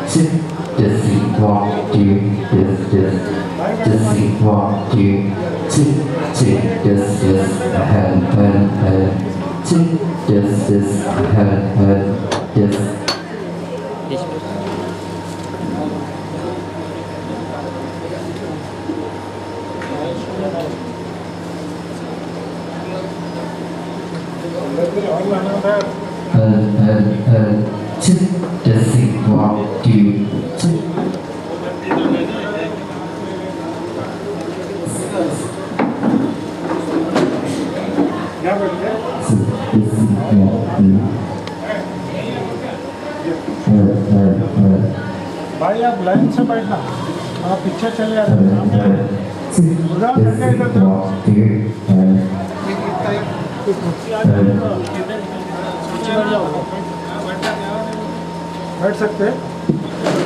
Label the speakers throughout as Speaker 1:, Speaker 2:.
Speaker 1: Sit, just sit, walk, do, just sit, walk, do, sit, just, sit, just. Sit, just sit, walk, do, sit.
Speaker 2: भाई आप line से बैठना, आप पीछे चले जाते बैठ सकते हैं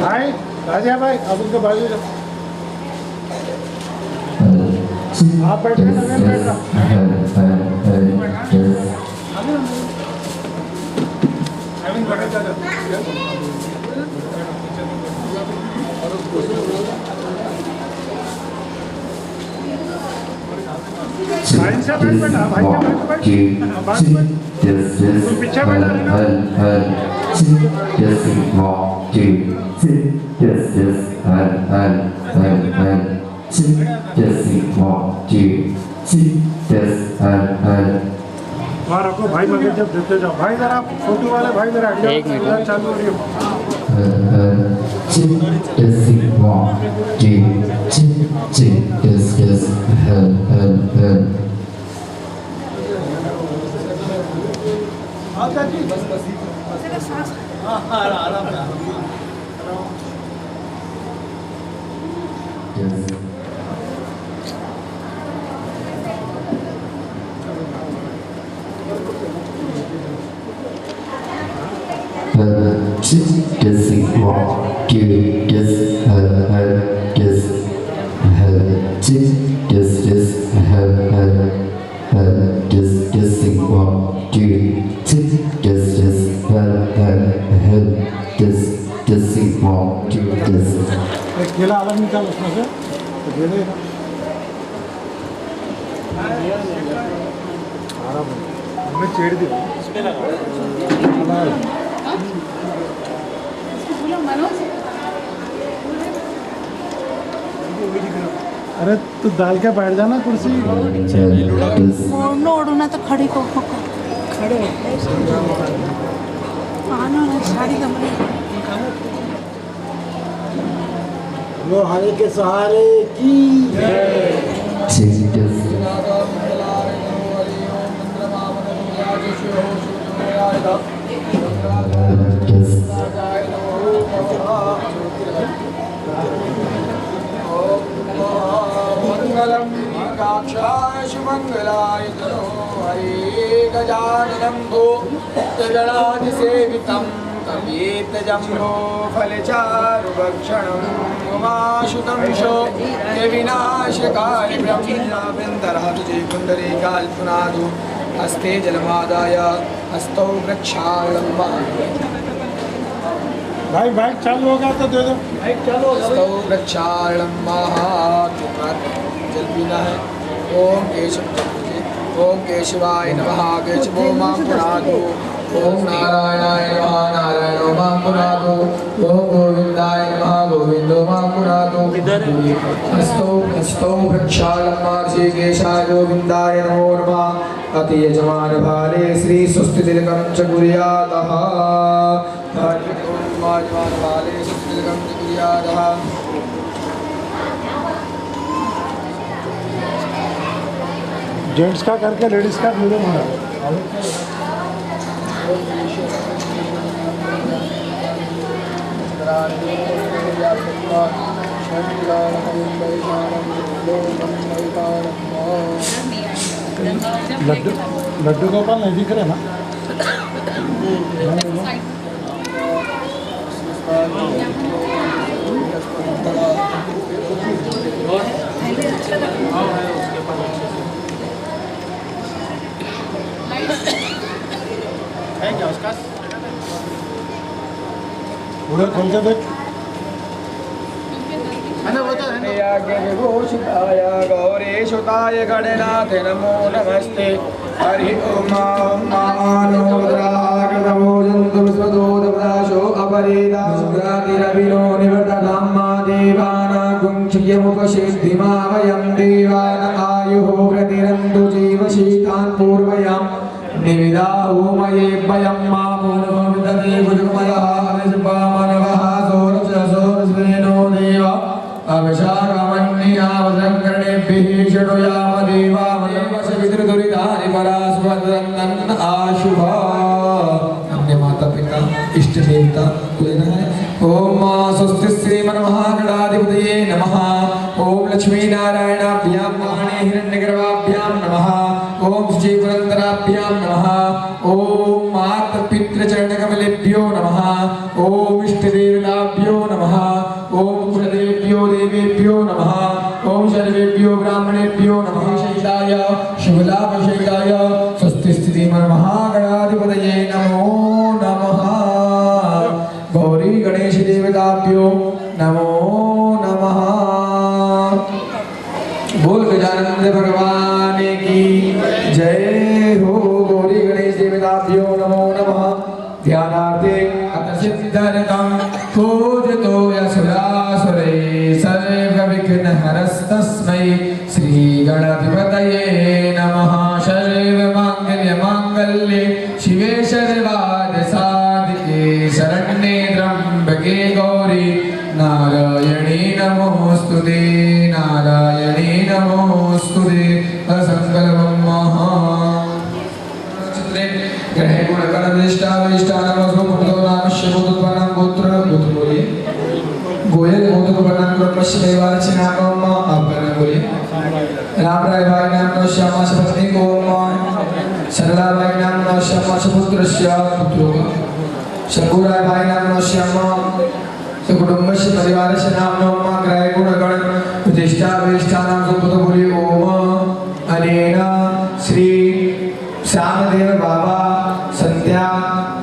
Speaker 2: भाई। राजा भाई आप उनके बाजू जाओ, आप बैठ रहे हैं, बैठ वहाँ रखो भाई, मगर जब देते जाओ भाई, जरा फोटो वाले भाई जरा
Speaker 3: एक मिनट
Speaker 2: चालू हो रही है। एक केला अलग निकाल उसमें से, तो दे देगा। हमने छेड़ दी अरे तू डाल के बैठ जाना कुर्सी।
Speaker 4: ओढ़ना तो खड़ी को खड़े साड़ी कमरे
Speaker 5: वो हरे के सहारे की
Speaker 6: मंगलम काक्षाय शुमंगलाय तनो हरे गजाननं भूतगणादि सेवितं कपितजम्भो फलचारुभक्षणं उमाशुतं शो विनाशकाय ब्रह्मणाभ्यन्तरः तुजे कुण्डले काल्पनादो हस्ते जलमादाय हस्तौ वृक्षालम्बा।
Speaker 2: भाई बाइक चालू होगा तो दे दो, बाइक चालू होगा।
Speaker 6: हस्तौ वृक्षालम्बा जल पीना है। ओम केशव ओम केशवाय नमः केशवो मां पुनातु। ओम नारायणाय नमः नारायणो मां पुनातु। ओम गोविंदाय नमः गोविंदो मां पुनातु। हस्तौ वृक्षालम्बा ऋषिकेशाय गोविंदाय नमो नमः। अति यजमान भाले श्री स्वस्ति तिलकं च कुर्यातः। यजमान भाले स्वस्ति तिलकं च कुर्यातः।
Speaker 2: जेंट्स का करके लेडीज का वीडियो बना। लड्डू गोपाल नहीं दिख रहे ना? है क्या उसका उधर खोलते देख है ना वो तो है ना
Speaker 6: याज्ञ विभूषिताय गौरीशुताय गणनाथ नमो नमस्ते हरि ओम मानोद्रागतमोजन्तु विश्वदोदवदाशो अपरेदासुग्रातिरविनो निवर्तधाम्मा देवानागुंक्षयमुपसिद्धिमा वयं देवान आयुः प्रतिरन्तु जीवशीतान् पूर्वयां निविदा होमये वयं मा पूर्वविदते भुजमयः अविष्पामनवः सोरसोरस्वेनो देव अविशाकमन्यावसङ्कर्णेभ्यः षडुयाम देवामयवशविदुरितानि परास्वदन्तन् आशुभा। अपने माता पिता इष्ट देवता को लेना है। ओम स्वस्ति श्रीमन्महागणाधिपतये नमः। ओम लक्ष्मी नारायणाभ्यां महाणे हिरण्यगर्भाभ्यां नमः। ओम श्रीपुरन्दराभ्यां नमः। ओम मातपितृचरणकमलेभ्यो नमः। ओम इष्टदेवताभ्यो नमः। ओम कुलदेवेभ्यो देवेभ्यो नमः। ओम सर्वेभ्यो ब्राह्मणेभ्यो नमः। शैलाय शुभलाभशैलाय स्वस्ति श्रीमन्महागणाधिपतये नमो नमः। गौरी गणेश देवताभ्यो नमो नमः। बोल गजानंद भगवान की जय हो। गौरी गणेश देवताभ्यो नमो नमः। ध्यानार्थे अतसिद्धरतं पूजतो यसुरासुरे सर्वविघ्नहरस्तस्मै श्रीगणाधिपतये नमः। सर्वमाङ्गल्ये शिवे सर्वार्थसाधिके शरण्ये त्र्यम्बके गौरी नारायणी नमोस्तुते नारायणी नमोस्तुते। असङ्कल्पं महा ग्रह गुण कर्मनिष्ठा विष्ठा नमो पुत्रो नामस्य पुत्रपन्नं पुत्र बोलिए गोयल पुत्रपन्नं ब्रह्मस्य देवार्चना नाम आपन बोलिए राम राय भाई नाम नो श्यामा पत्नी को सरला भाई नाम नो श्यामा पुत्रस्य पुत्रो शंकुराय भाई नाम नो श्यामा कुटुंबस्य परिवारस्य नाम नो ग्रह गुण गण प्रतिष्ठा विष्ठा नाम पुत्र बोलिए ओम अनेन श्री श्यामदेव बाबा संध्या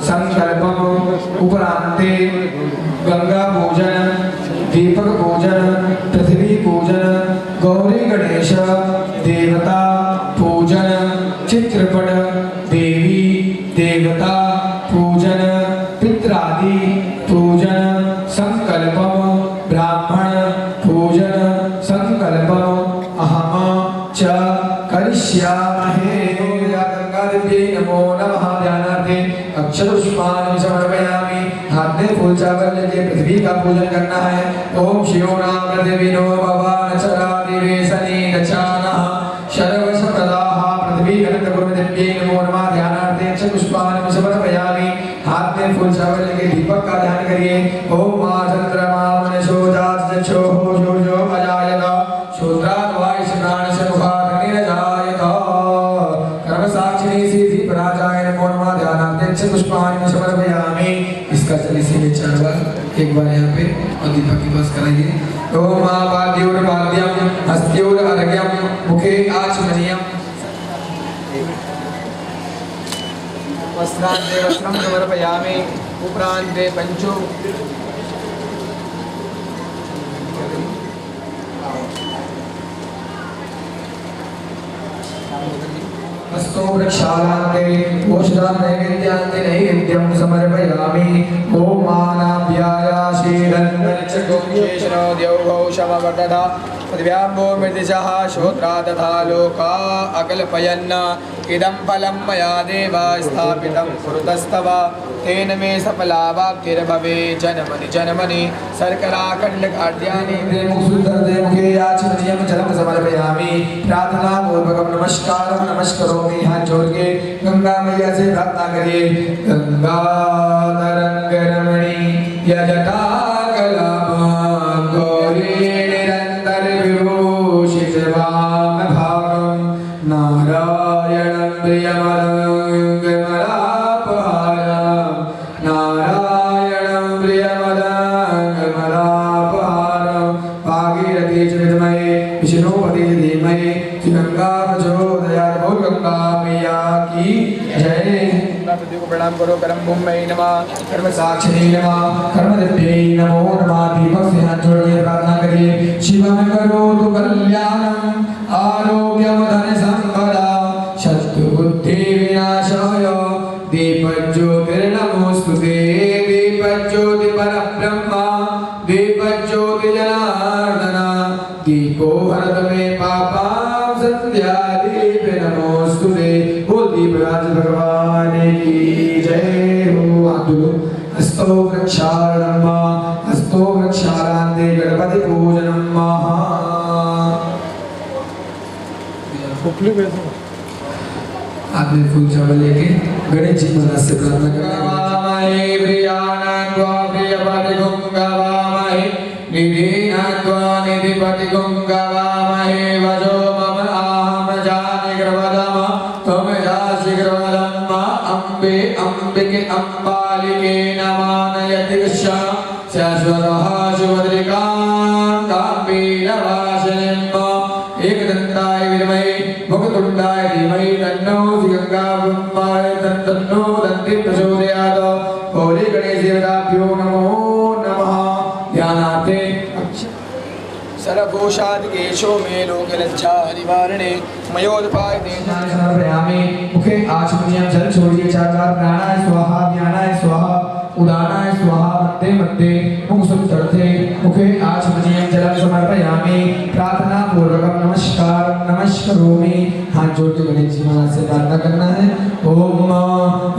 Speaker 6: संकल्पम उपरांते गंगा पूजन दीपक पूजन पृथ्वी पूजन गौरी गणेश देवता पूजन चित्रपट देवी देवता पूजन पित्रादि पूजन संकल्पम ब्राह्मण पूजन संकल्पम अहम च करिष्यामहे। नमो नमः। ध्यानार्थे अक्षरपुष्पाणि समर्पयामि। हाथ में फूल चावल लेके पृथ्वी का पूजन करना है। ओम शिवो नाम पृथ्वीनो भवान चरादिवेशने नचानः सर्वसप्रदाः पृथ्वी अनन्तपुरदेव्यै नमो नमः। ध्यानार्थे अक्षरपुष्पाणि समर्पयामि। हाथ में फूल चावल लेके दीपक का ध्यान करिए। ओम मा चंद्रमा मनसो जातचक्षो जो जो अजायत शूद्रात् वायुः प्राणस्य मुखात् निरजायत कर्मसाक्षिणी सिद्धि पराजाय नमो नमः। ध्यानार्थे पुष्पाणि समर्पयामि। इसका जल इसी में चढ़वा एक बार यहाँ पे और दीपक के पास कराइए। ओम आपाद्योर पाद्यम हस्त्योर अर्घ्यम मुखे आचमनीयम। वस्त्रान्ते वस्त्रं समर्पयामि। उपरान्ते पंचो हस्तो वृक्षालान्ते ओषधां नैवेद्यान्ते नैवेद्यं समर्पयामि। ओम मानाभ्यायाशीरन्नर्चकोशेषनो द्यौः शमवदधा पृथिव्याम्बो मृदिशः श्रोत्रा तथा लोका अकल्पयन् इदं फलं मया देव स्थापितं कुरुतस्तव तेन मे सफलावाप्तिर्भवे जन्मनि जन्मनि शर्कराखण्डकाद्यानि मुखे आचमनीयं जलं समर्पयामि। प्रार्थना पूर्वकं नमस्कारं नमस्करोमि। हाथ जोड़ के गंगा मैया से प्रार्थना करिए। गंगा तरंगरमणि यजटाकलापा गौरी निरंतर विभूषित वामभागं नारायणं प्रियमदङ्गमलापहारं नारायणं प्रियमदङ्गमलापहारं भागीरथी च विद्महे विष्णुपते धीमहि गंगा प्रचोदयात्। बोल गंगा मैया की जय। पृथ्वी को प्रणाम करो। कर्म भूमि नमः, कर्म साक्षिणे नमः, कर्म दिव्यै नमो नमः। दीपक से हाथ जोड़िए प्रार्थना करिए। शिवम करोतु कल्याणम आरोग्यम धन संपदा शत्रु बुद्धि विनाशाय दीपज्योतिर्नमोस्तुते। दीपज्योति परब्रह्म दीपज्योति जनार्दन दीपो हरत मे पापां संध्या दीप नमोस्तुते। बोल दीपराज भगवान की जय हो। हस्तो वृक्षारम्भ हस्तो वृक्षारान्ते गणपति पूजनम महा।
Speaker 2: उपली बेचो
Speaker 6: आपने फूल चावल लेके गणेश जी महाराज से प्रार्थना करवामाहे प्रियानात्वा प्रियपति गुंगवामाहे निधिनात्वा निधिपति गुंगवामाहे वजो मम आहम जानि ग्रवदम त्वम जासि ग्रवदम अम्बे अम्बिके अम्बालिके नमानयति शाश्वतः शुभद्रिकां काम्बीरवासिनीं एकदन्ताय विद्महे मुखतुण्डाय धीमहि तन्नो श्रीगङ्गाब्रह्माय तन्नो दन्ति प्रचोदयात्। गौरी गणेश देवताभ्यो नमो नमः। ध्यानार्थे सर्वकोशादिकेशो मे लोकलज्जा निवारणे मयोदपायते समर्पयामि। मुखे आचमनीयं जल छोड़िए। चाकार प्राणाय स्वाहा ध्यानाय स्वाहा उदानाय स्वाहा मध्य मध्य मुख सुप्तर्थे मुखे आचमनीयं जलं समर्पयामि। प्रार्थना पूर्वकं नमस्कार नमस्करोमि। हाथ जोड़ के गणेश जी महाराज से प्रार्थना करना है। ओम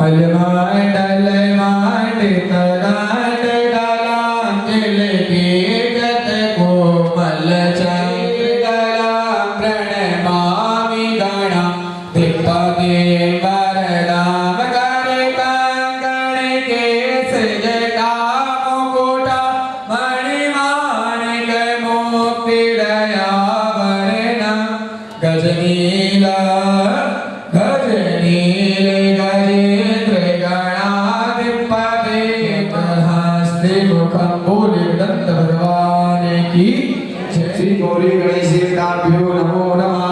Speaker 6: अलमाय डलमाय डेतराय डलांजल के गत कोमल चंद्रकला प्रणमामि गणं दीपते वरदाम करे कंकण केस जटा मुकुट मणिमाणिक मोक्तिदया वरणं गजनीला गजनील गजेंद्र गणाधिपते हस्ते मुखं बोले दत्त भगवान की श्री गौरी गणेश देवताभ्यो नमो नमः।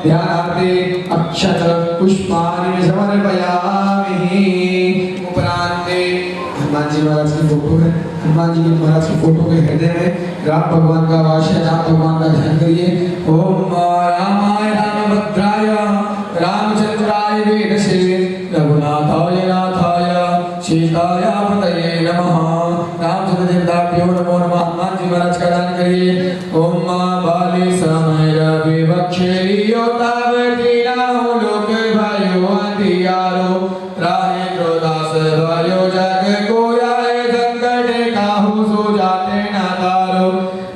Speaker 6: ध्यानार्थे अक्षत पुष्पाणि समर्पयामि। उपरांते हनुमान जी महाराज की फोटो है। हनुमान जी महाराज की फोटो के हृदय में राम भगवान का वास है। राम भगवान का ध्यान करिए। ओम रामाय रामभद्राय रामचंद्राय वेदसे रघुनाथाय नाथाय सीताय पतये नमः। रामचंद्र देवताभ्यो नमो नमः। हनुमान जी महाराज का ध्यान करिए। ओम बाली समय विवक्षेयो तावती नाहु लोक भयो अंधियारो राहे क्रोधास भयो जग कोयाए संकट काहू सो जाते न तारो।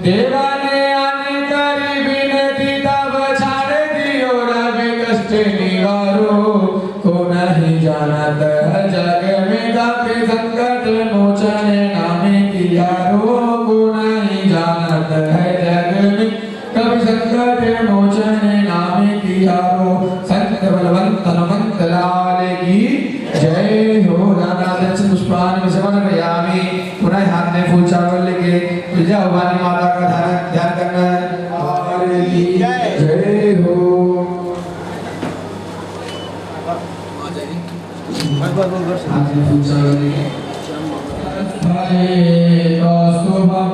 Speaker 6: देवाने आने करी विनती तब छाड़ दियो रवि कष्ट निवारो। को नहीं जानत है जग में काफी संकट मोचन नामे कियारो। को नहीं जानत है जग में कभी संकट मोचन नामे कियारो। संत बलवंत हनुमंत लाल की जय हो। राधा पुष्पान समर्पयामि। पुनः हाथ में फूल चावल लेके विजय भवानी माता का ध्यान करना है। जय हो। हाथ में फूल चावल लेके शुभम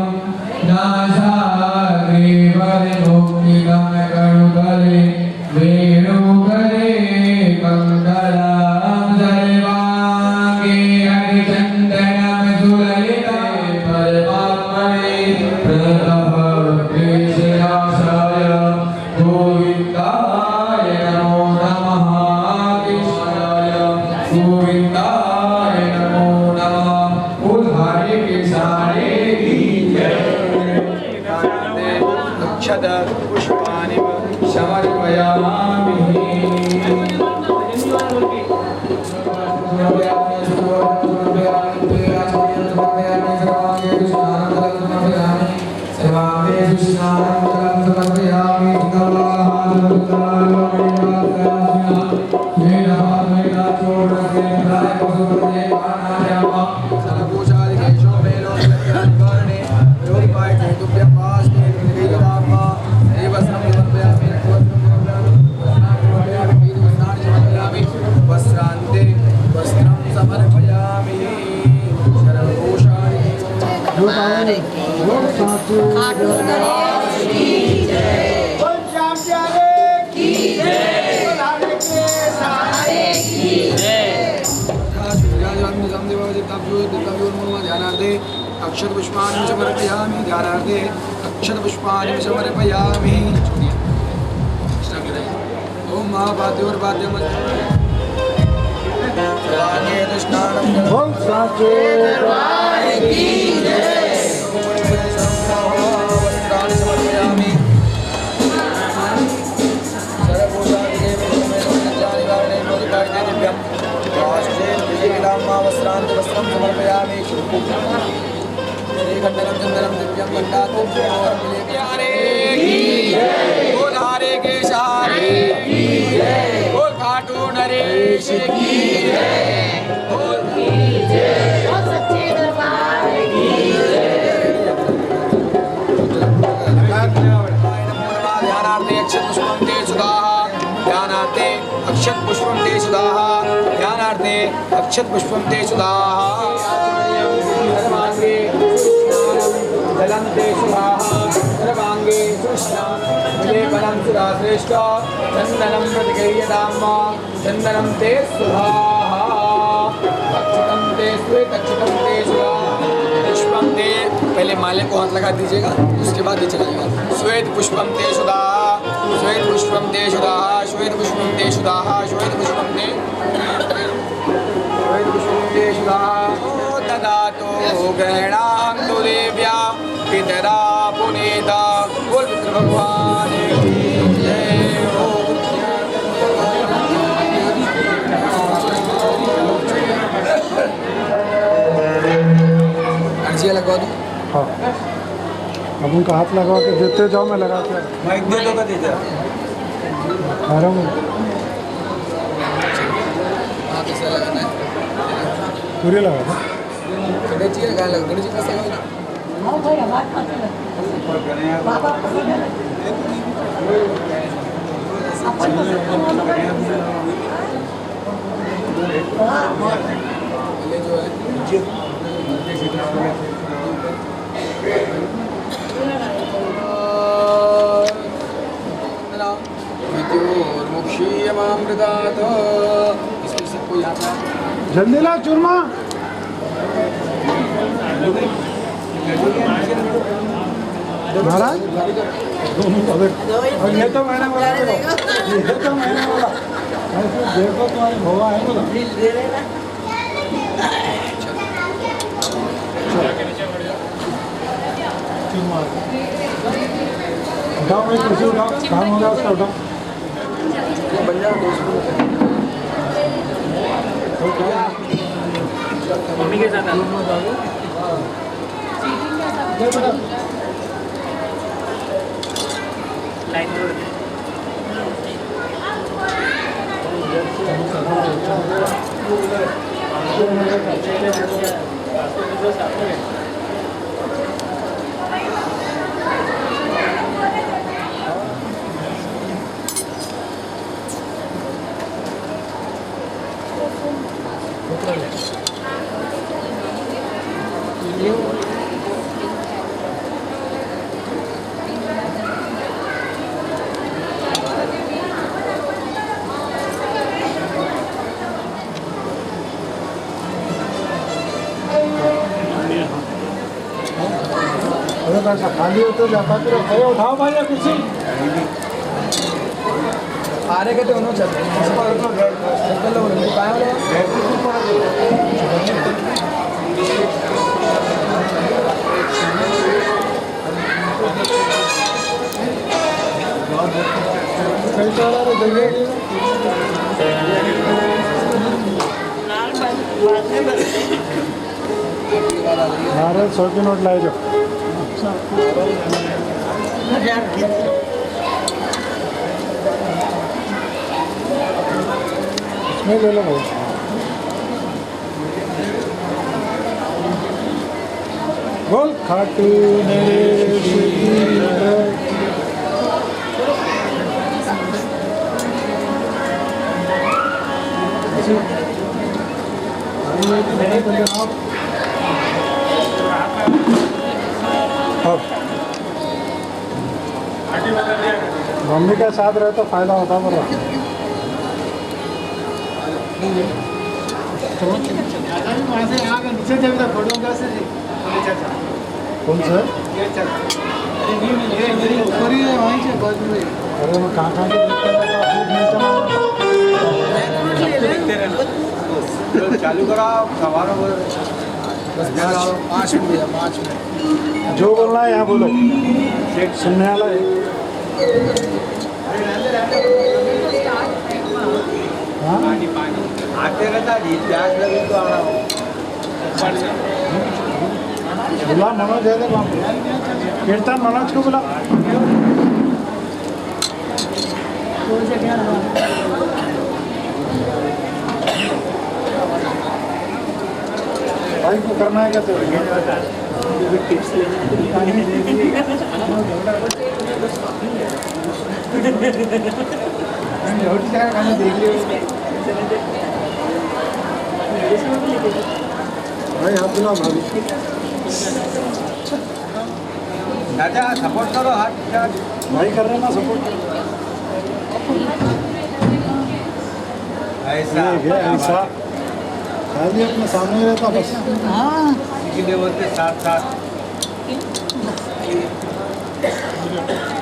Speaker 6: नाशाग्रे मुक्तिदम गणुतले वेणुकरे कंकलां सर्वांगे हरिचन्दनं सुललिते परमात्मने प्रणतः केशराशाय गोविन्दाय नमो नमः। कृष्णाय गोविन्दाय नमो नमः। उद्धारे केशारे की जय। अक्षत पुष्पाणि समर्पयामि। वस्त्रांते वस्त्रं
Speaker 5: बोल साचू
Speaker 2: बोल श्याम प्यारे की जय, बोल हरे के सहारे की
Speaker 6: ध्यानार्थे अक्षत पुष्पाणि समर्पयामि ध्यानार्थे अक्षत पुष्पाणि समर्पयामि ओम महापाद्योर्पाद्यम
Speaker 5: बोल साचू
Speaker 6: समर्पयामि वस्त्रं समर्पयामि श्रीखण्डनं चन्दनं दिव्यं घण्टातं प्यारे की बोल हरे के सहारे की बोल खाटू नरेश की बोल
Speaker 4: सच्चे दरबार की
Speaker 6: ध्यानार्थे अक्षत पुष्पं ते सुधाः ध्यानार्थे अक्षत पुष्पं ते सुधाः ध्यानार्थे अक्षत पुष्पं ते सुधाः सर्वांगे जलं ते सुधाः सर्वांगे मिले बलं सुधा श्रेष्ठ चन्दनं प्रतिगृह्यतां चन्दनं ते सुधाः अक्षतं ते श्वेत अक्षतं ते सुधा पुष्पम ते पहले माले को हाथ लगा दीजिएगा उसके बाद नीचे लगाइएगा श्वेत पुष्पम ते सुधा श्वेत पुष्पम ते सुधा श्वेत पुष्पम ते सुधा श्वेत पुष्पम ते सुधा ददातो ग्रहणां तु देव्या पितरा पुनीता बोल पितृ भगवान की जय हो अर्जिया लगवा दो
Speaker 2: हाँ अब उनका हाथ लगवा के देते जाओ, मैं लगा के
Speaker 6: माइक दे दो का दीजिए
Speaker 2: आ रहा हूँ।
Speaker 6: हाथ से लगाना है
Speaker 2: पूरी लगा दो।
Speaker 6: गणेश जी का लगा गणेश जी का सही ना
Speaker 4: हाँ भाई आवाज मत कर बाबा पसंद है अपन
Speaker 6: पहले जो है विद्योर्मुक्षीयमामृतात् इसमें सबको याद है
Speaker 2: जल्दी ला चूरमा। महाराज ये तो मैंने बोला, ये तो मैंने बोला, ऐसे देखो तुम्हारे भवा है बोला। उठाओ भाई, कुर्सी उठाओ, काम होगा उसका उठाओ।
Speaker 3: मम्मी के साथ लाइन
Speaker 2: अरे पैसा खाली होते जाता फिर अरे उठाओ भाई ये कुर्सी।
Speaker 6: आ रहे कहते उन्होंने चलते हैं
Speaker 2: कहीं तो आ रहा है जगह महाराज 100 की नोट लाए जाओ। इसमें ले लो भाई। बोल खाटू नरेश की जय।
Speaker 5: मम्मी के साथ रहे तो फायदा होता बड़ा।
Speaker 2: वहाँ से यहाँ के नीचे जब तक फोटो कैसे थी
Speaker 5: कौन से?
Speaker 2: ये चल ये मेरी ऊपर ही है वहीं से बाद में।
Speaker 5: अरे मैं कहाँ कहाँ के देखते रहता हूँ, नहीं चला।
Speaker 2: चालू करा सवारों को
Speaker 6: 5 मिनट भैया 5 मिनट।
Speaker 5: जो बोलना है यहाँ बोलो, सुनने वाला है। हाँ?
Speaker 2: आते रहता जी प्याज लगे तो आना हो
Speaker 5: बुला मनोज है वहाँ पे, कीर्तन मनोज को बुला। भाई को करना है कैसे?
Speaker 2: रोटी चाय खाने देख लियो
Speaker 5: भाई हाथ बुला भाभी।
Speaker 2: चाचा सपोर्ट करो हाथ
Speaker 5: भाई कर रहे हैं ना सपोर्ट।
Speaker 2: ऐसा
Speaker 5: ऐसा खाली अपने सामने ही रहता बस।
Speaker 2: इसीलिए बोलते साथ साथ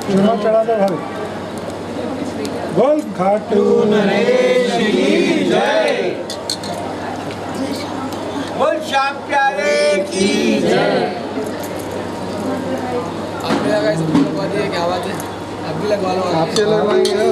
Speaker 5: चुनाव चढ़ा दे भाई। बोल घाटू
Speaker 2: नरेश की जय बोल श्याम प्यारे की जय।
Speaker 6: आप भी लगाए सब लगवा दिए, क्या बात है? आप भी लगवा लो।
Speaker 5: आपसे लगवाएंगे।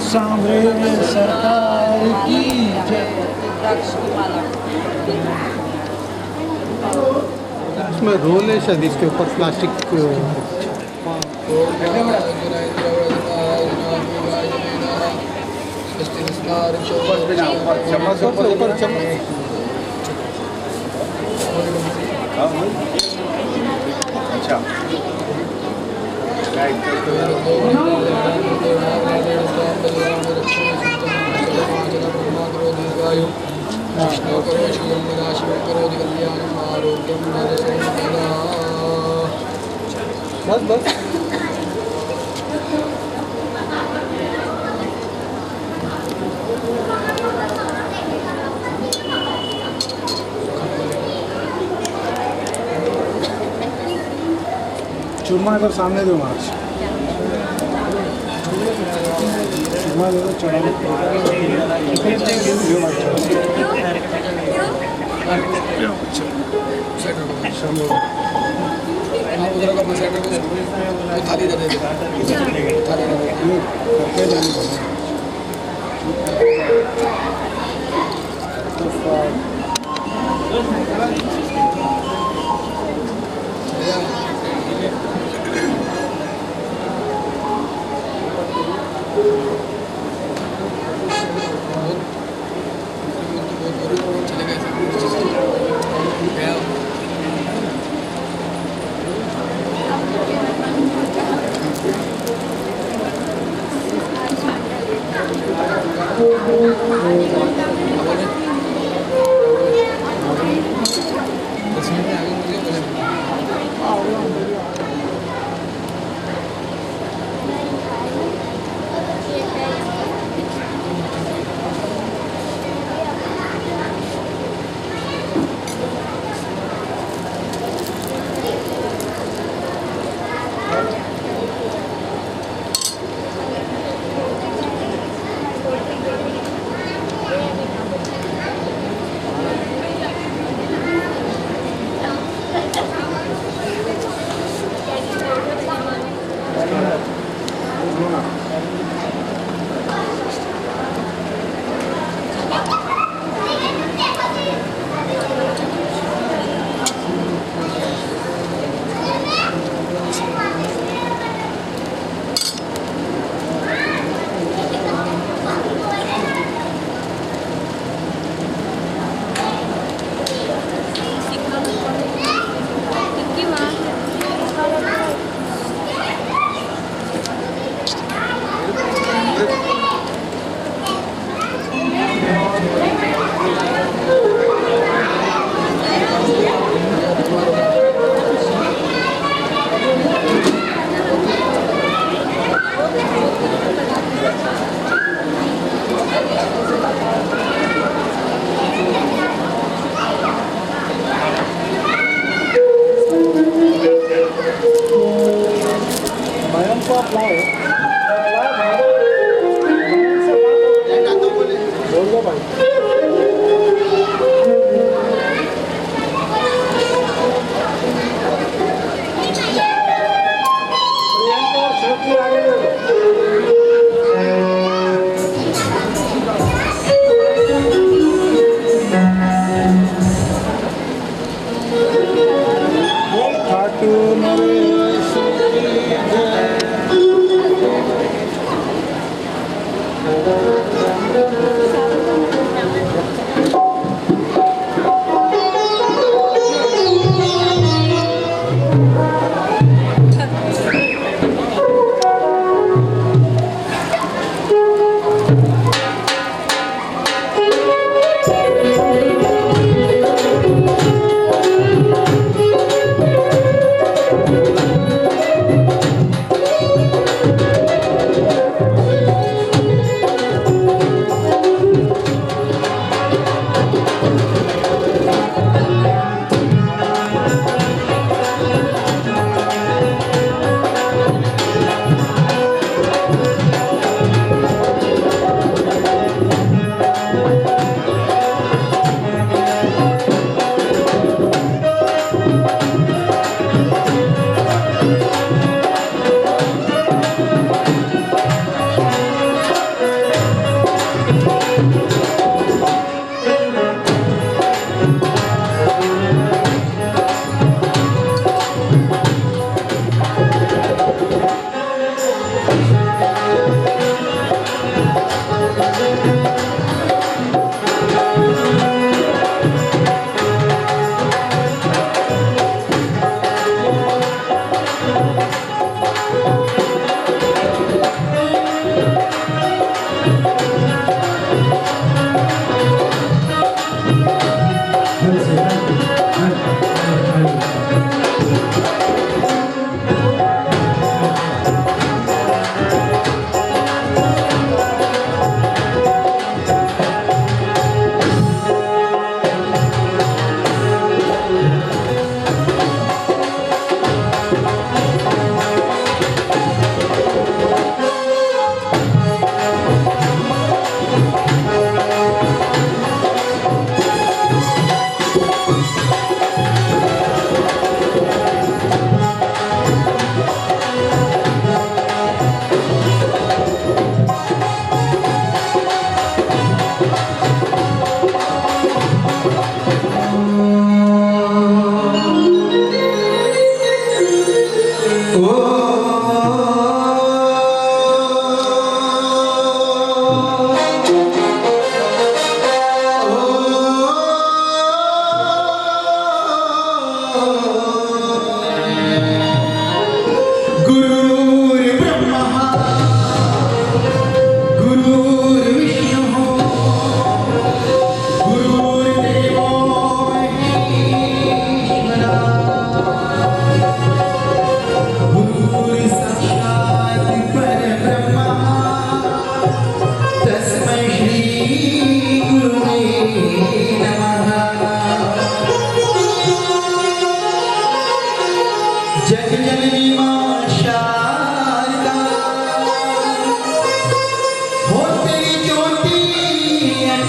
Speaker 5: सांभरे सरकार की जय। इसमें रोल है शायद, इसके ऊपर प्लास्टिक ऊपर चम्मच।
Speaker 2: अच्छा
Speaker 5: बस बस। चुम्मा इधर सामने दो मार्च। चुम्मा दे दो चढ़ा
Speaker 6: थाली दे दे
Speaker 5: करके जाने को
Speaker 6: चले गए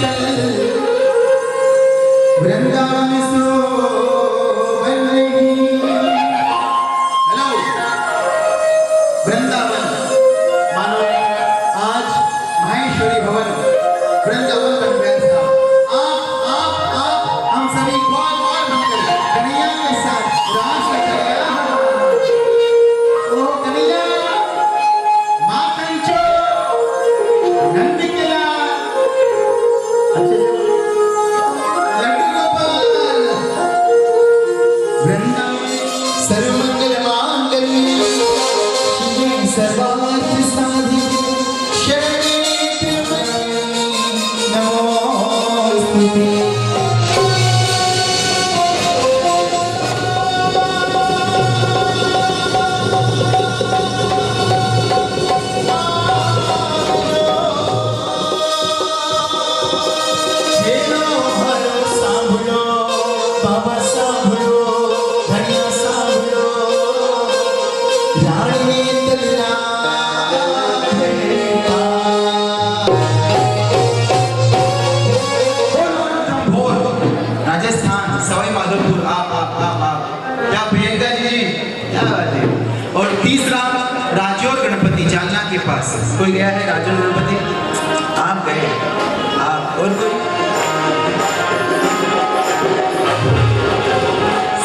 Speaker 7: शीतल वृंदावन शोभन रही। हेलो वृंदावन, मानो आज माहेश्वरी भवन वृंदावन बन गया था। आप हम सभी कौन बनकर कन्हैया के साथ रास रचाया। ओ कन्हैया, माँ कंचो, नंद के लाल, अच्छे से लड्डू गोपाल, वृंदावन सर्वमंगल मांगल्ये शिवे सर्वार्थ साधिके शरणे त्र्यंबके नमोस्तुते। हेलो हलो सांभलो बाबा सांभलो धनिया सांभलो रानी तल्ला राजस्थान सवाई माधोपुर आप क्या प्रियंका जी, क्या बात है। और तीसरा राजौर गणपति जालना के पास, कोई गया है राजौर गणपति? आप गए, आप और कोई?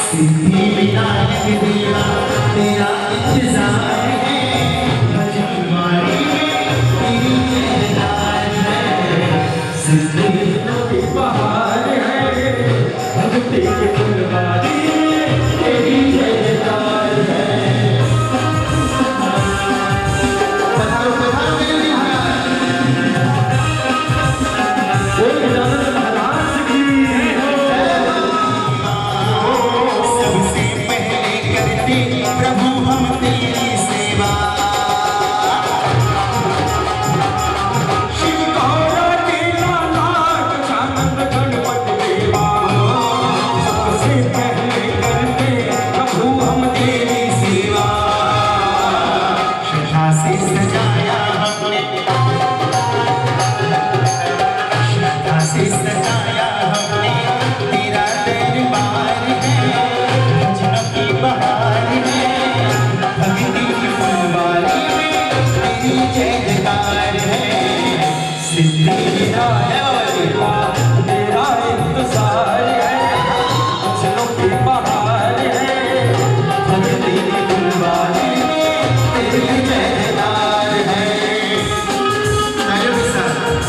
Speaker 7: सिद्धि विनायक देवा तेरा इंतजार है, भजनवारी में तेरी जयकार है। सिद्धि की बहार है, भक्ति की फुलवारी में तेरी जयकार है। पधारो पधारो गणेश महाराज। सबसे पहले करते प्रभु हम तेरी सेवा। शिव गौरा के नाथ चानंद गणपति देवा। सबसे पहले करते प्रभु हम तेरी सेवा। श्रद्धा से सजाया हमने, श्रद्धा से सजाया हमने तेरा दरबार है। भजनों की बहार है, भक्ति की फुलवारी में तेरी जयकार है। सिद्धि विनायक देवा तेरा इंतजार है, भजनों की बहार है, भक्ति की फुलवारी में तेरी जयकार है।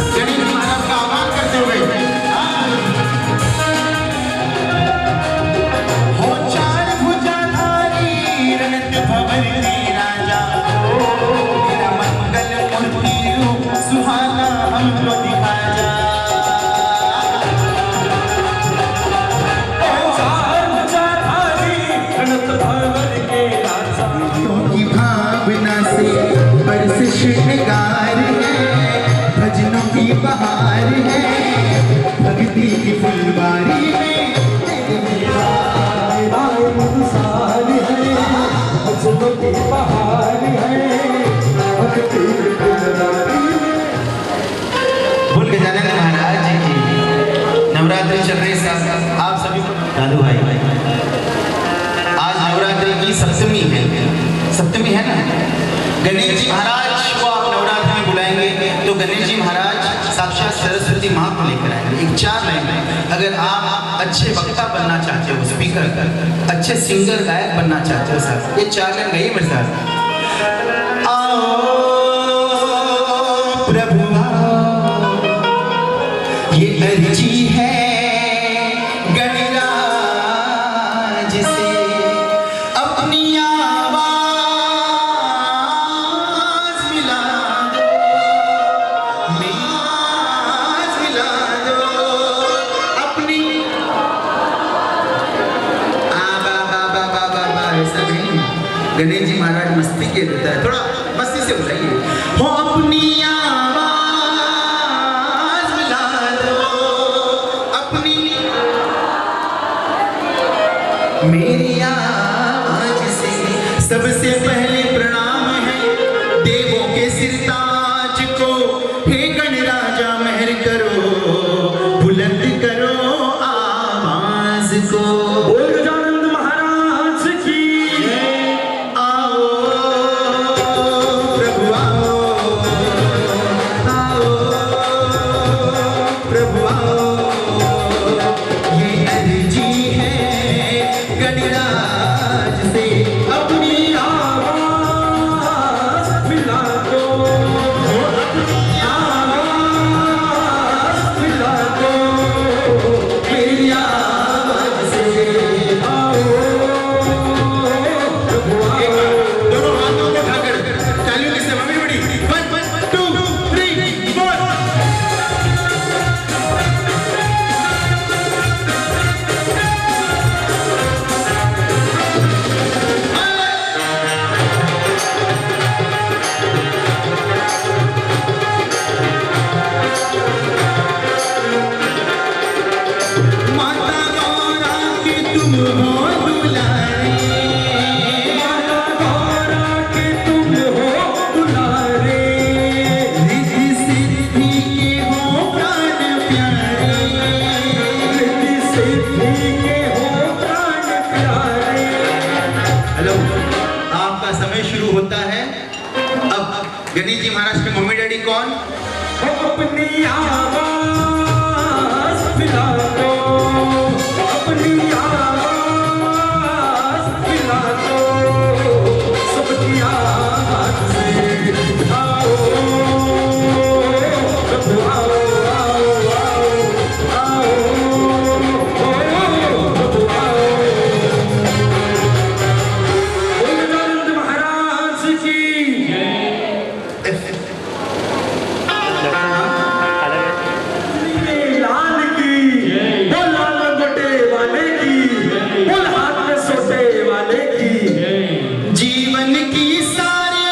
Speaker 7: गणेश महाराज का आह्वान करते हुए हो चार भुजाधारी रनत भवन के राजा, तेरा मंगल मूर्ति रूप सुहाना हमको दिखा जा। हो चार भुजाधारी रनत भवन के राजा, की भावना से बरस श्रृंगार है, भजनों की बहार है, भक्ति की फुलवारी में भूल के जाने महाराज जी की नवरात्रि चल रही है। आप सभी दादू भाई, आज नवरात्रि की सप्तमी है, सप्तमी है ना। गणेश जी महाराज को आप नवरात्रि में बुलाएंगे तो गणेश जी महाराज साक्षात सरस्वती माँ को लेकर आएंगे। एक 4 लाइन, अगर आप अच्छे वक्ता बनना चाहते हो, स्पीकर, अच्छे सिंगर गायक बनना चाहते हो सर, ये 4 लाइन गई मेरे साथ। आओ प्रभु आओ, ये अर्जी है गणराज से, अपनी आवाज मिला दो, आवाज मिला दो अपनी। ऐसा नहीं, गणेश जी महाराज मस्ती के देता है, थोड़ा मस्ती से बुलाइए। हो अपनी आवाज मिला दो अपनी, मेरी आवाज से सबसे पहले प्रणाम है देवों के सिरताज को। हे गणराजा मेहर करो, पे मम्मी डैडी कौन?
Speaker 2: अपनी आवाज़ मिला दो, अपनी आवाज़ मिला दो, सबकी आवाज़ से आओ, प्रभु आओ, आओ, आओ, आओ, प्रभु आओ। गजानंद महाराज की लाल की, वो लाल गोटे वाले की, वो हाथ में सोटे वाले की।
Speaker 7: जीवन की सारी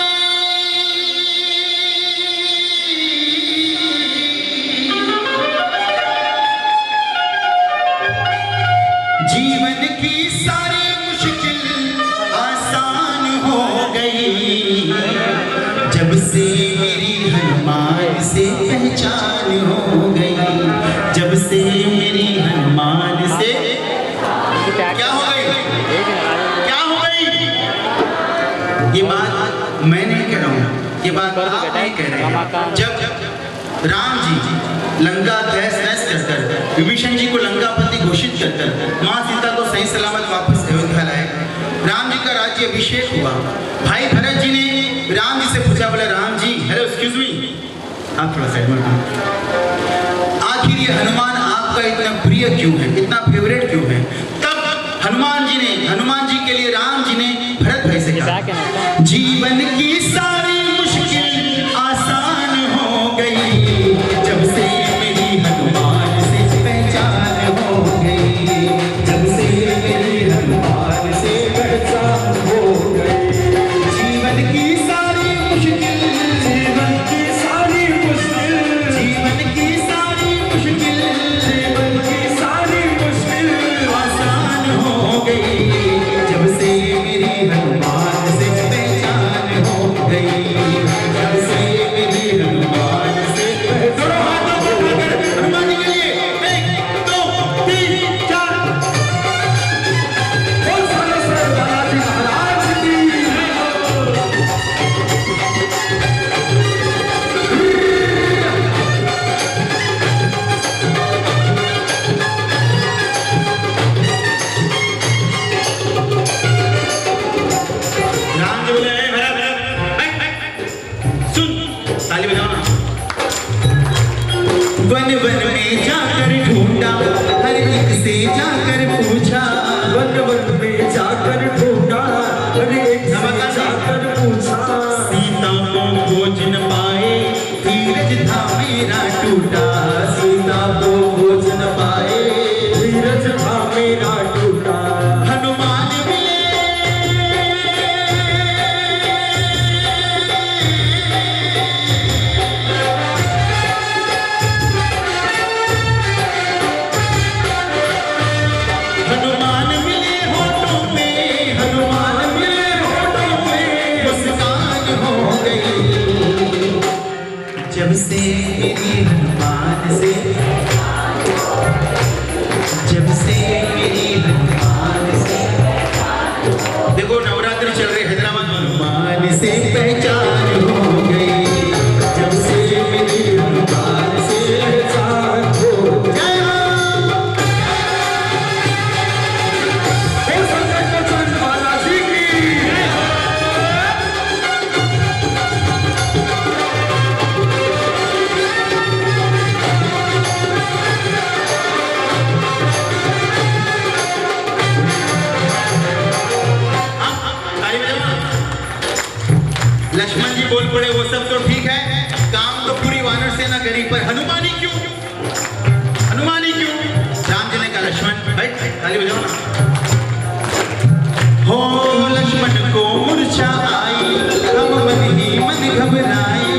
Speaker 7: जीवन की सारी मुश्किल आसान हो गई जब से मेरी हनुमान से पहचान हो गई, जब से मेरी हनुमान से क्या हो गई, क्या हो गई? ये बात मैं नहीं कह रहा हूँ, ये बात आप नहीं कह रहे हैं। जब राम जी लंका तहस नहस कर विभीषण जी को लंकापति घोषित कर माँ सीता को सही सलामत वापस अयोध्या लाए, राम जी का राज्य अभिषेक हुआ। भाई भरत जी ने राम जी से पूछा, बोला Ram ji, hello excuse me, आप थोड़ा साइड में, आखिर ये हनुमान आपका इतना प्रिय क्यों है, इतना फेवरेट क्यों है? तब हनुमान जी के लिए राम जी ने भरत भाई से कहा, जीवन की सारी मुश्किल आसान हो गई जब से मेरी हनुमान से पहचान हो गई, जब से मेरी हनुमान से पहचान हो गई। जीवन की सारी मुश्किल,
Speaker 2: जीवन की सारी मुश्किल,
Speaker 7: जीवन की सारी मुश्किल,
Speaker 2: जीवन की सारी मुश्किल
Speaker 7: आसान हो गई जब से मेरी हनुमान से पहचान हो गई, जब से मेरी हनुमान से दोनों हाथों को उठाकर हनुमान जी के लिए 1 2 3 4
Speaker 2: बोल साले से बालाजी महाराज की।
Speaker 7: राम जी बोले, "ए, भरत, सुन, ताली बजाओ ना। वन वन में जाकर ढूंढा, हर एक से जाकर पूछा,
Speaker 2: वन वन में जाकर ढूंढा, हर एक से जाकर पूछा।
Speaker 7: सीता को खोज न पाए, धीरज था मेरा टूटा, सीता को खोज न पाए,
Speaker 2: धीरज था मेरा टूटा।
Speaker 7: हनुमान मिले, हनुमान मिले होठों पे, हनुमान मिले होठों पे, मुस्कान हो गई जब से मेरी हनुमान से, जब से मेरी हनुमान से, देखो नवरात्रि चल रही हैदराबाद, हनुमान से पहचान हो गई जब से मेरी हनुमान से पहचान हो गई। जय हो।
Speaker 2: बोल साले गजानंद महाराज की।
Speaker 7: ताली बजाओ ना। लक्ष्मण जी बोल पड़े, वो सब तो ठीक है, काम तो पूरी वानर सेना करी, पर हनुमानी क्यों, हनुमानी क्यों? राम जी ने कहा, लक्ष्मण भाई ताली बजाओ ना। हो लक्ष्मण को मूर्छा आई, हम मन ही मन घबराए,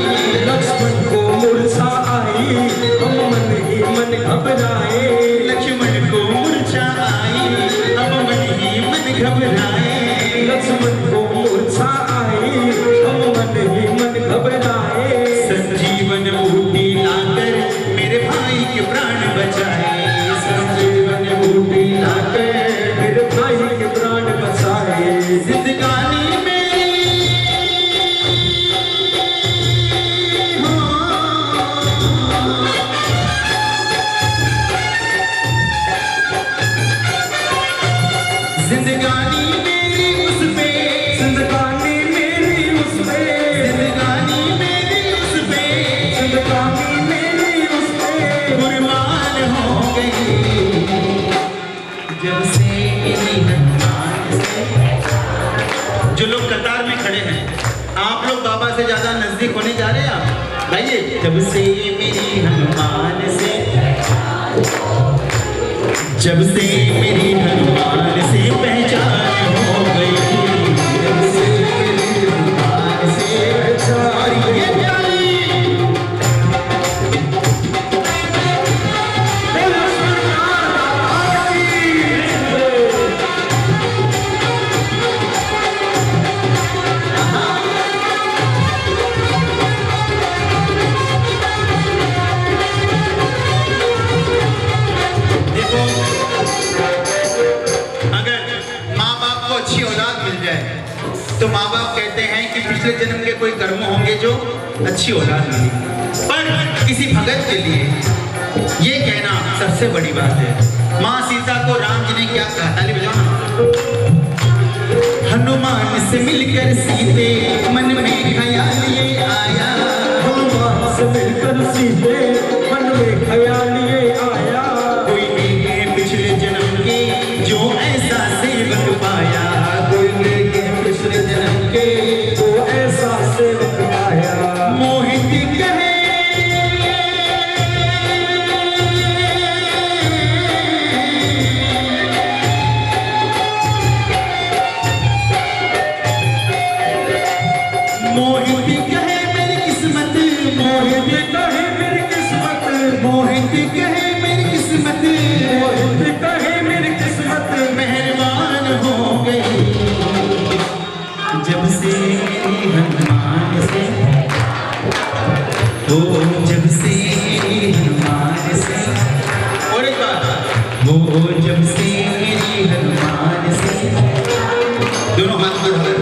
Speaker 2: लक्ष्मण को मूर्छा आई, हम मन ही मन घबराए।
Speaker 7: लक्ष्मण को मूर्छा आई, हम मन ही मन घबराए,
Speaker 2: लक्ष्मण को मूर्छा आई, हम मन ही मन घबराए।
Speaker 7: संजीवन बूटी लाकर मेरे भाई के प्राण बचाए, संजीवन बूटी लाकर
Speaker 2: मेरे भाई के प्राण बचाए।
Speaker 7: जिंदगानी में लोग बाबा से ज्यादा नजदीक होने जा रहे हैं आप गाइए। जब से मेरी हनुमान से, जब से मेरी हनुमान से पहचान हो गई, जब से मेरी हनुमान से पहचान, और ये प्यारी तो माँ बाप कहते हैं कि पिछले जन्म के कोई कर्म होंगे जो अच्छी औलाद मिली, पर किसी भगत के लिए ये कहना सबसे बड़ी बात है। माँ सीता को राम जी ने क्या कहा, ताली बजाओ ना। हनुमान से मिलकर सीते मन में ख्याल ये आया,
Speaker 2: हनुमान से मिलकर सीते मन में ख्याल ये आया,
Speaker 7: कोई मिले पिछले जन्म के जो ऐसा सेवक पाया, कोई मिले पिछले जन्म के
Speaker 2: जो ऐसा सेवक पाया।
Speaker 7: मोहित कहे मोहित कहे मेरी किस्मत,
Speaker 2: मोहित कहे मेरी किस्मत,
Speaker 7: मोहित कहे मेरी किस्मत,
Speaker 2: मोहित कहे मेरी किस्मत
Speaker 7: मेहरबान हो गई, जब से मेरी हनुमान से, ओ जब से मेरी हनुमान से, और एक बात, वो जब से मेरी हनुमान से, दोनों हाथ बढ़ाकर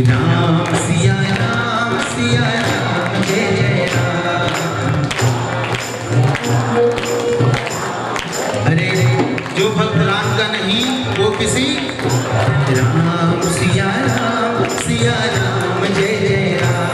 Speaker 7: राम सिया राम जय जय राम। अरे जो भक्त राम का नहीं वो किसी राम सिया राम जय जय राम।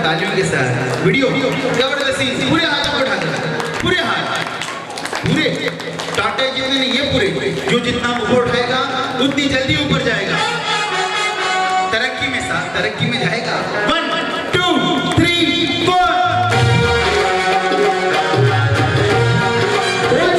Speaker 7: तालियों के साथ वीडियो जबरदस्ती पूरे हाथ को उठा दो, पूरे हाथ, पूरे टाटा जितने नहीं, ये पूरे, जो जितना ऊपर उठाएगा उतनी जल्दी ऊपर जाएगा, तरक्की में साथ तरक्की में जाएगा। 1 2 3 4
Speaker 2: बोल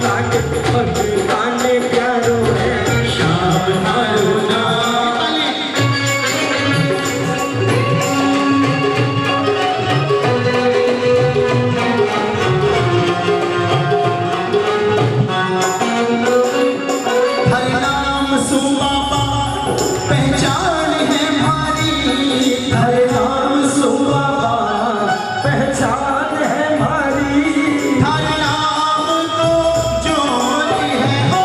Speaker 2: लागे भगताने प्यारो है श्याम थारो नाम
Speaker 7: हर नाम सुबाबा पहचान है हमारी
Speaker 2: हर नाम सुबाबा पहचान है हमारी
Speaker 7: हर नाम को जोड़ी है हो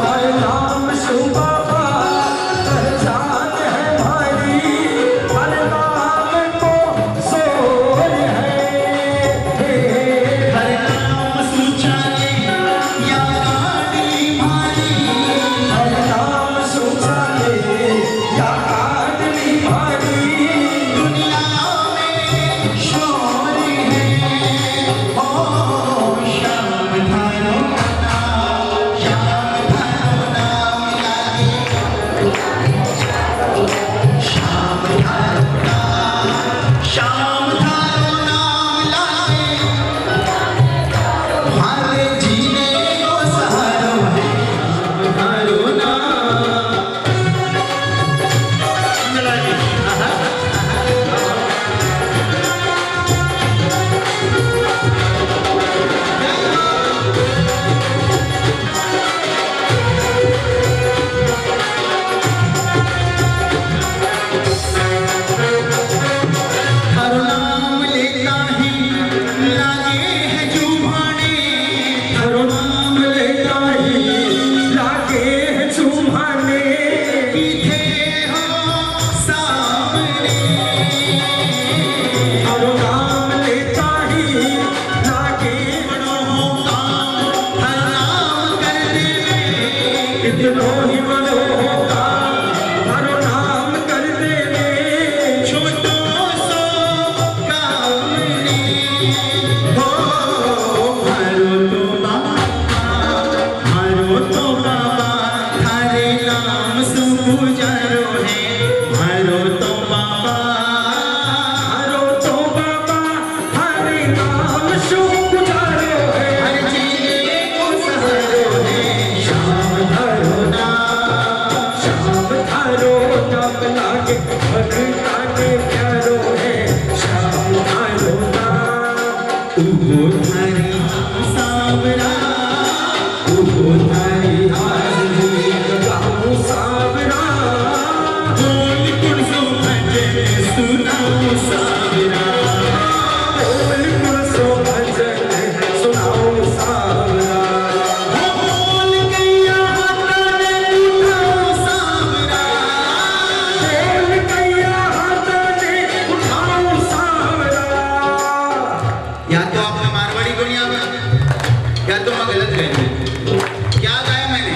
Speaker 2: हर नाम सुबाबा पहचान है हमारी हर नाम को जोर है
Speaker 7: हर नाम सुचाने या गाड़ी भारी
Speaker 2: हर नाम सुचाने या आदमी भारी
Speaker 7: दुनिया में शोर है ओ श्याम थारो नाम श्याम थारो नाम लागे श्याम थारो नाम लागे हमारे जीने को सहारा है
Speaker 2: थारो नाम
Speaker 7: हर नाम लेता ही लागे है जुबाने
Speaker 2: हरो नाम लेता ही लागे है चुम्हाने
Speaker 7: पीछे हो सामने
Speaker 2: हरो नाम लेता ही लागे
Speaker 7: बड़ों काम हर नाम कर देवे
Speaker 2: कितनो ही बड़ो होगा हरो नाम कर देवे
Speaker 7: छोटों सो काम ने हो मारो तो बाबा थारे नाम सु गुजारो है मारो तो बाबा
Speaker 2: हरो तो बाबा हरे नाम शु गुजारो है
Speaker 7: हर जीने को सहारो है
Speaker 2: श्याम थारो नाम लागे भगताने प्यारो है श्याम थारो नाम
Speaker 7: उहो थारी सावरा
Speaker 2: उहो थारी हाजरी लगाऊं सावरा
Speaker 7: बोल कुर्सो भजे सुनाओ सावरा
Speaker 2: बोल कुर्सो भजन सुनाऊं सावरा
Speaker 7: बोल कैया हाथाने उठाओ सावरा
Speaker 2: बोल कैया हाथाने उठाऊं सावरा
Speaker 7: या तो आपने मारवाड़ी को नहीं आवा या तो मैं गलत गए क्या गाया मैंने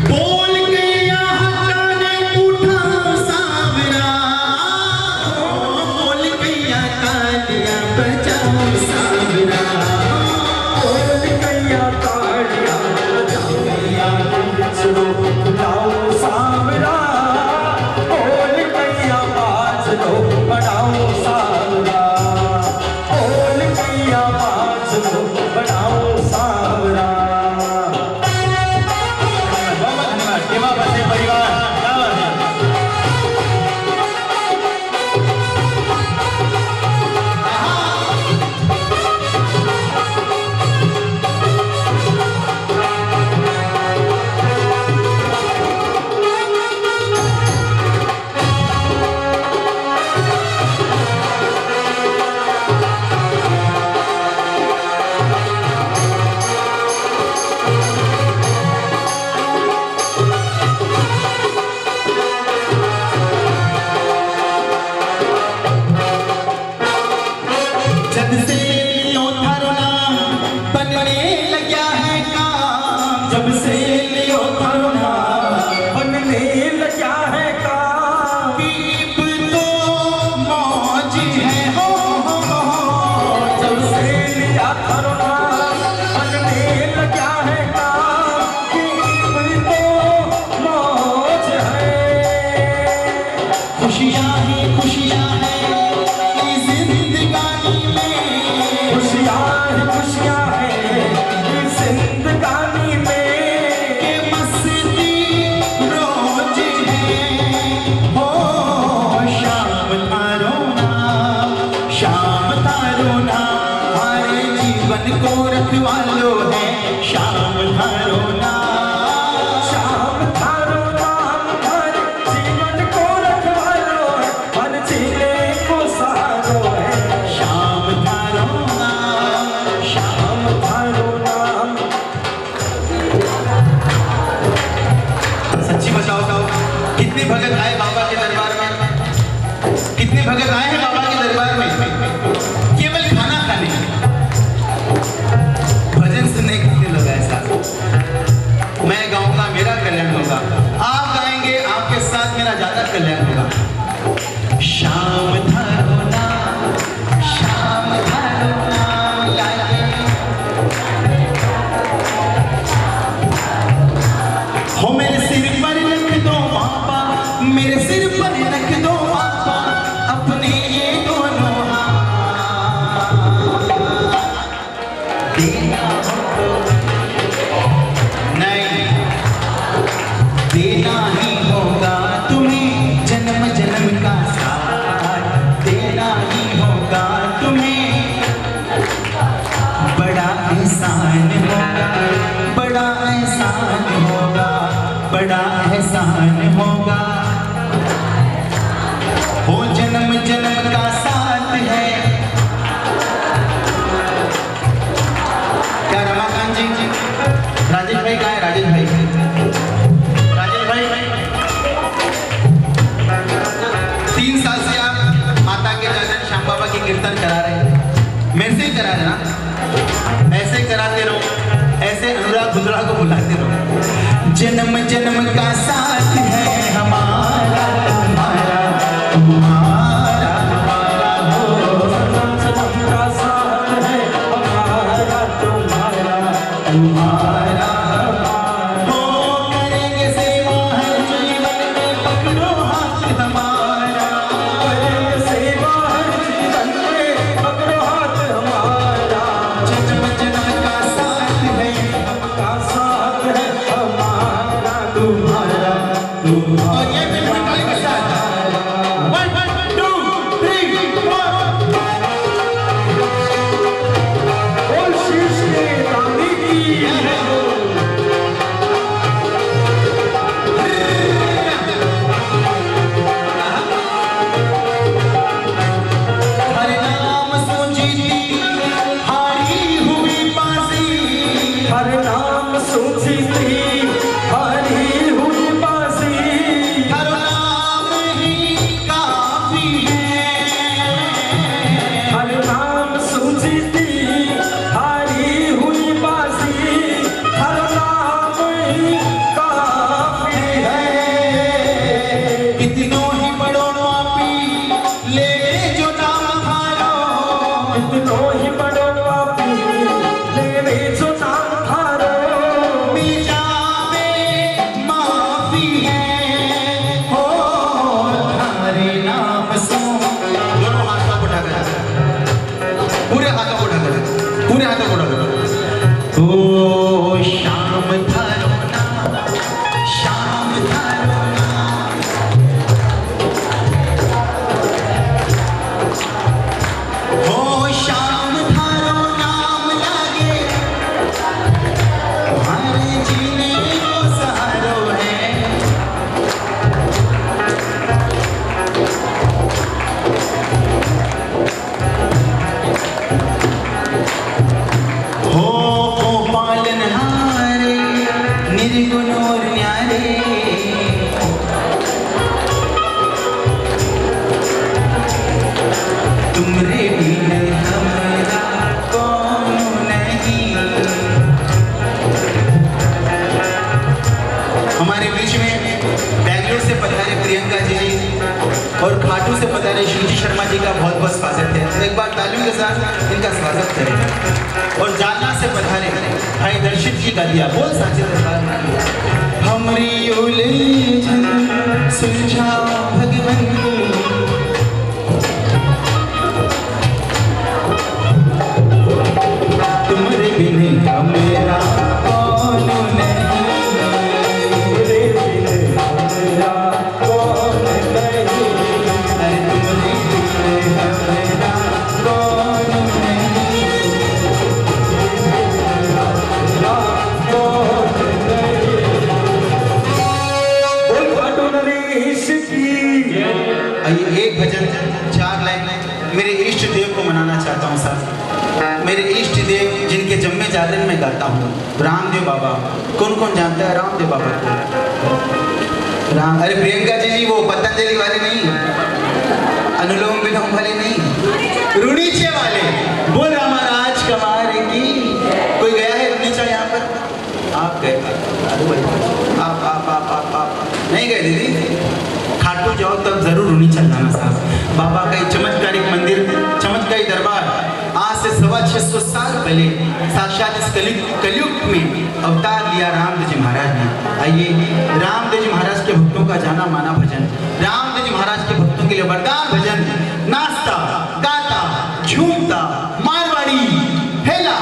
Speaker 7: बोल कैया हाथाने उठाओ सावरा बोल कैया तालियां बजाओ सावरा
Speaker 2: बोल कैया तालियां बजाओ सुनो बुलाओ सावरा बोल कैया बाज लो बढ़ाओ सावरा बोल कैया बाज लो बढ़ाओ सावरा
Speaker 7: जन्म जन्म का साथ है हमारा तुम्हारा तुम्हारा हमारा हो
Speaker 2: जन्म जन्म का साथ है हमारा तुम्हारा तुम्हारा
Speaker 7: हो करेंगे सेवा हर जीवन में पकड़ो हाथ हमारा
Speaker 2: करेंगे सेवा हर जीवन में पकड़ो हाथ हमारा
Speaker 7: जन्म जन्म का साथ है
Speaker 2: का साथ है हमारा तुम्हारा तुम्हारा
Speaker 7: और ये बिल्कुल ताली के साथ 1 2 3 4
Speaker 2: बोल शीश के दानी की
Speaker 7: हर नाम सो जीती हारी हुई बाजी
Speaker 2: हर नाम सोची थी हारी हुई बाजी
Speaker 7: हर नाम ही काफी है
Speaker 2: हर नाम सोची थी हारी हुई बाजी हर नाम ही काफी है
Speaker 7: कितनों ही बड़ों पापी ले जो नाम हारो
Speaker 2: कितनों ही बड़ों पापी लेवे जो नाम हारो
Speaker 7: मिल जावे माफी है हो थारे नाम सो दोनों हाथ को उठाकर पूरे हाथों को उठाकर पूरे हाथों को उठाकर ओ शाम थारो नाम शाम थारो नाम हो शाम थारो नाम लागे हमारे जीने को सहारो है हो पालनहारे निर्गुण और न्यारे तुमरे बिन हमारा कौन नहीं हमारे बीच में बेंगलोर से पधारे प्रियंका जी और खाटू से पधारे शिवजी शर्मा जी का बहुत बहुत स्वागत है तो एक बार तालियों के साथ इनका स्वागत करें और जालना से पधारे भाई दर्शित जी का दिया बोल साचे दरबार में हमरी उलझन सुलझाओ भगवन तुम्हारे बिन मेरा कौन नहीं
Speaker 2: तेरे बिन मेरा कौन नहीं
Speaker 7: अरे तुम्हारे बिन मेरा कौन नहीं
Speaker 2: बोल खाटू नरेश की
Speaker 7: आइए एक भजन 4 लाइन मेरे इष्ट देव को मनाना चाहता हूँ साहब मेरे इष्ट देव जिनके जम्मे जागरण में गाता हूँ रामदेव बाबा कौन कौन जानता है रामदेव बाबा को राम अरे प्रियंका जी वो पतंजलि वाले नहीं अनुलोम विलोम वाले नहीं रुणीचे वाले बोल रामाराज कमारे की कोई गया है रुणीचा यहाँ पर आप गए दादू भाई आप नहीं गए दीदी खाटू जाओ तब जरूर रुनी चलना साहब बाबा का एक चमत्कारिक मंदिर चमत्कारी दरबार आज से 650 साल पहले साक्षात इस कलयुग में अवतार लिया रामदेव जी महाराज ने आइए रामदेव जी महाराज के भक्तों का जाना माना भजन रामदेव जी महाराज के भक्तों के लिए वरदान भजन नाचता गाता झूमता मारवाड़ी हेला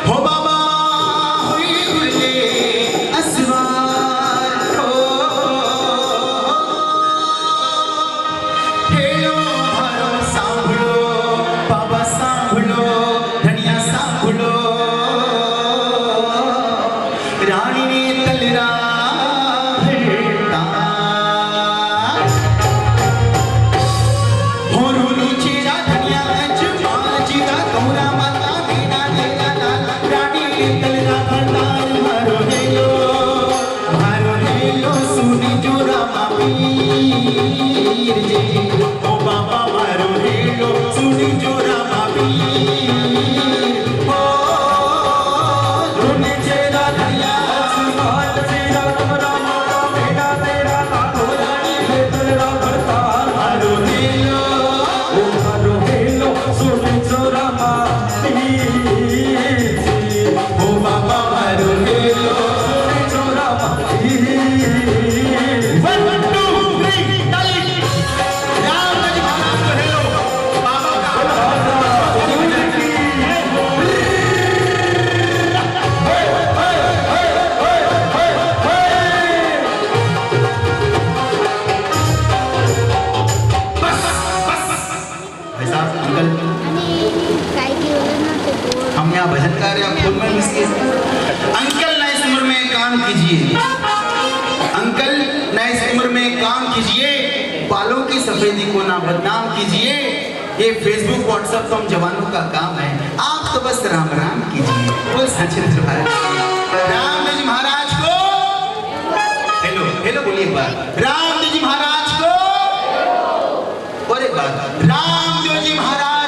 Speaker 7: हो बाबा हुई हुई असवार हो हेलो भारो सांभळो बाबा सांभळो धनिया सांभळो रानी ने तलरा भेटा हो रूनी चेरा धनिया जमा जीदा गौरा माता मीना देना रानी ने तलरा भरदार मारो हेलो यहाँ भजन कार्य फूल में मिसके अंकल न इस उम्र में काम कीजिए, अंकल न इस उम्र में काम कीजिए, बालों की सफेदी को ना बदनाम कीजिए। ये फेसबुक व्हाट्सएप तो हम जवानों का काम है, आप तो बस राम राम कीजिए। बोल सच्चे दरबार रामदेव जी महाराज को हेलो हेलो बोलिए एक बार रामदेव जी महाराज को और एक बार रामदेव जी महाराज